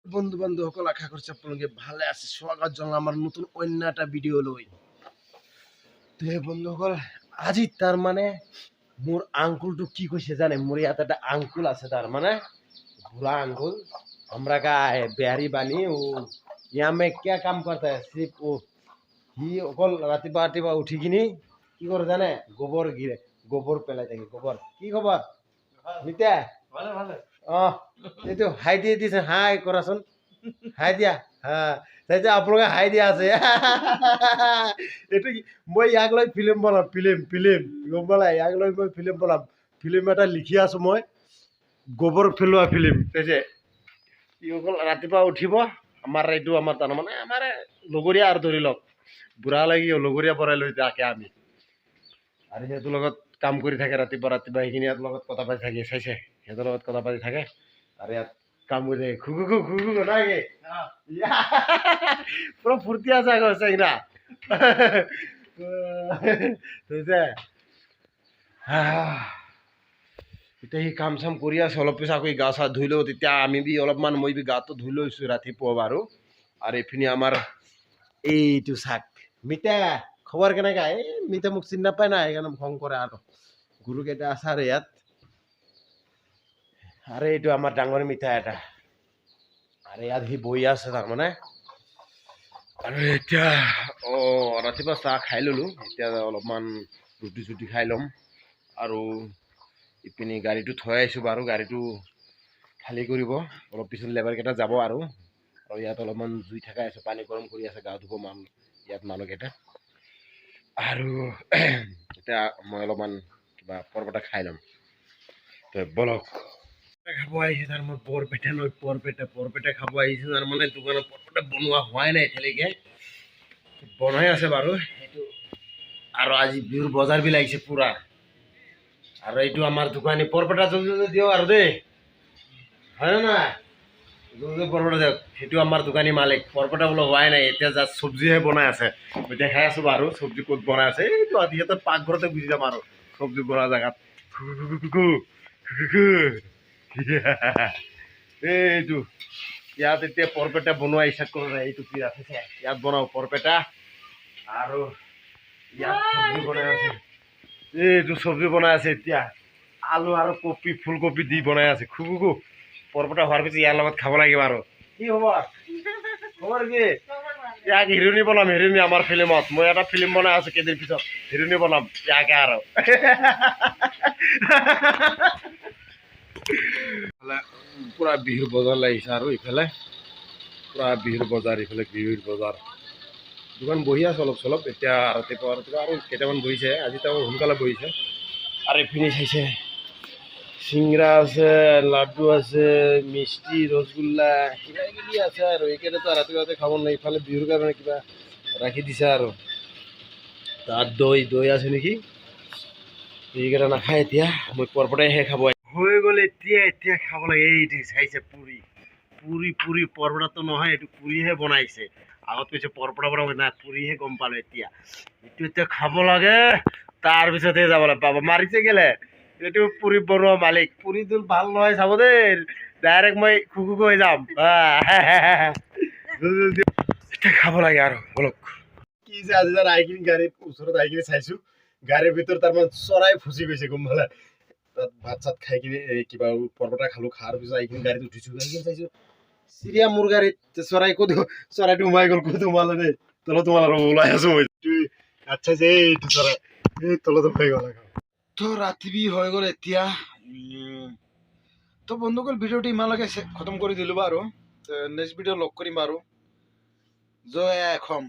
বন্ধু বান্ধব সকল আশা করছি আপনাদের ভালো আছে। স্বাগত জানাই আমার নতুন অন্য একটা ভিডিও লই। তো বন্ধুসকল আজি তার মানে মোর আঙ্কুলটো কি কইছে জানে, মোর ইয়াত একটা আঙ্কুল আছে, তার মানে बुरा अंकुल हमरा का बिहारी बानी वो यहाँ में क्या काम करता है, सिर्फ वो ही अकल रातिपुवा उठी किनी কি করে জানে, গোবর গিরে গোবর পেলাই থাকে। গোবর কি খবর নিতে ভালো ভালো এই তো হাই দিয়ে দিছে, হাই কৰাচোন, হাই দিয়া। হ্যাঁ তাই যে আপোনালোকে হাই দিয়া আছে। এইটো মই ইয়াক লৈ ফিল্ম বনাম, ফিল্ম গম পালা, ইয়াক লৈ মই ফিল্ম বনাম। ফিল্ম এটা লিখি আছো মই, গোবৰ পেলোৱা ফিল্ম। যে ইসকল ৰাতিপুৱা উঠিব, আমাৰ এইটো আমাৰ তাৰমানে আমাৰ লগৰীয়া আৰু ধৰি লওক বুঢ়া লাগি লগৰীয়া পৰাই লৈ যাকে আমি আৰু সিহঁতৰ লগত কাম কৰি থাকে। ৰাতিপুৱা সেইখিনি ইয়াৰ লগত কথা পাতি থাকে, চাইছে সিহঁতৰ লগত কথা পাতি থাকে আৰু ইয়াত কাম কৰি থাকে। খুকু নাগে পুৰা ফূৰ্তি আছে আকৌ চাইনা। এতিয়া সি কাম চাম কৰি আছে, অলপ পিছত আকৌ গা চা ধুই লওঁ। তেতিয়া আমি অলপমান মই গাটো ধুই লৈছোঁ ৰাতিপুৱা বাৰু। আৰু এইপিনে আমাৰ এইটো চাক মিতা খবৰ কেনেকা? এই মিতা মোক চিনি নাপায় না, সেইকাৰণে খং কৰে আৰু। গুৰুকেইটা আছে আৰু ইয়াত। আৰু এইটো আমাৰ ডাঙৰ মিঠা এটা, আৰু ইয়াত সি বহি আছে তাৰমানে। আৰু এতিয়া ৰাতিপুৱা চাহ খাই ল'লোঁ, এতিয়া অলপমান ৰুটি চুটি খাই ল'ম। আৰু ইপিনে গাড়ীটো থৈ আহিছোঁ বাৰু, গাড়ীটো খালী কৰিব, অলপ পিছত লেবাৰকেইটা যাব। আৰু ইয়াত অলপমান জুই থাকাই আছে, পানী গৰম কৰি আছে, গা ধুব ইয়াত মানুহকেইটা। আৰু এতিয়া মই অলপমান কিবা পৰপেটা খাই ল'ম। তো বলক খাব আহিছে তাৰ মই বৰপেটা লৈ বৰপেটা খাব আহিছোঁ। তাৰ মানে দোকানত বৰপেটা বনোৱা হোৱাই নাই এতিয়ালৈকে, বনাই আছে বাৰু সেইটো। আৰু আজি বিহুৰ বজাৰ বি লাগিছে পুৰা। আৰু এইটো আমাৰ দোকানী বৰপেটা জলদি দিয়ক আৰু দেই, হয় না নাই? জলদি বৰপেটা দিয়ক। সেইটো আমাৰ দোকানী মালিক। বৰপেটা বোলো হোৱাই নাই, এতিয়া জাষ্ট চব্জিহে বনাই আছে। মই দেখাই আছোঁ বাৰু চব্জি ক'ত বনাই আছে। এইটো সিহঁতৰ পাকঘৰতে গুচি যাম আৰু চব্জি বনোৱা জেগাত। এইটো ইয়াত এতিয়া বৰপেটা বনোৱা ষ্টাৰ্ট কৰা নাই। এইটো কি আছে ইয়াত বনাওঁ বৰপেটা। আৰু ইয়াত চব্জি বনাই আছে, এইটো চব্জি বনাই আছে এতিয়া। আলু আৰু কবি ফুলকবি দি বনাই আছে। বৰপেটা হোৱাৰ পিছত ইয়াৰ লগত খাব লাগিব। আৰু কি খবৰ কি? ইয়াক হিৰোইনী বনাম, হিৰোইনী আমাৰ ফিল্মত। মই এটা ফিল্ম বনাই আছো কেইদিন পিছত, হিৰোইনী বনাম ইয়াকে। আৰু পুৰা বিহুৰ বজাৰ লাগিছে। আৰু ইফালে পুৰা বিহুৰ বজাৰ, ইফালে বিহুৰ বজাৰ। দোকান বহি আছে অলপ চলপ। এতিয়া ৰাতিপুৱা আৰু কেইটামান বহিছে, আজি তেওঁ সোনকালে বহিছে। আৰু এইপিনে চাইছে চিংৰা আছে, লাড্ডু আছে, মিষ্টি, ৰসগোল্লা কিবা কিবি আছে। আৰু এইকেইটাতো ৰাতিপুৱাতে খাব নাই, ইফালে বিহুৰ কাৰণে কিবা ৰাখি দিছে। আৰু তাত দৈ আছে নেকি, এইকেইটা নাখায় এতিয়া। মই বৰপেটাইহে খাব হৈ গ'ল। এতিয়া খাব লাগে। এইটো চাইছে পুৰি বৰপেটাতো নহয়, এইটো পুৰিহে বনাইছে। আগত কৈছে বৰপেটা বনাব, নাই পুৰিহে গম পালো এতিয়া। এইটো এতিয়া খাব লাগে, তাৰপিছতহে যাব লাগে। পাব মাৰিছে কেলে, এইটো পুৰি বনোৱা মালিক। পুৰিটো ভাল নহয় চাব দেই, ডাইৰেক্ট মই খুকু হৈ যাম। এতিয়া খাব লাগে আৰু বলক। কি যে আজি আইকিনি গাড়ীৰ ওচৰত আইকিনি চাইছো, গাড়ীৰ ভিতৰত তাৰমানে চৰাই ফুচি গৈছে গম পালা। তাত ভাত চাত খাই কিনে কিবা বৰপেটা খালো, খাৰ পিছত আইকিনি গাড়ীত উঠিছো, চাইছো চিৰিয়া মোৰ গাড়ীত চৰাই ক'ত, চৰাইটো সোমাই গ'ল। ক'ত সোমালে দেই, তলত সোমাল আৰু ওলাই আছো মই। আচ্ছা যে এইটো চৰাই এই তলত সোমাই গ'ল। তো ৰাতি হৈ গ'ল এতিয়া। তো বন্ধুসকল ভিডিঅ'টো ইমানলৈকে খতম কৰি দিলোঁ বাৰু। নেক্সট ভিডিঅ' লগ কৰিম বাৰু। জয় অসম।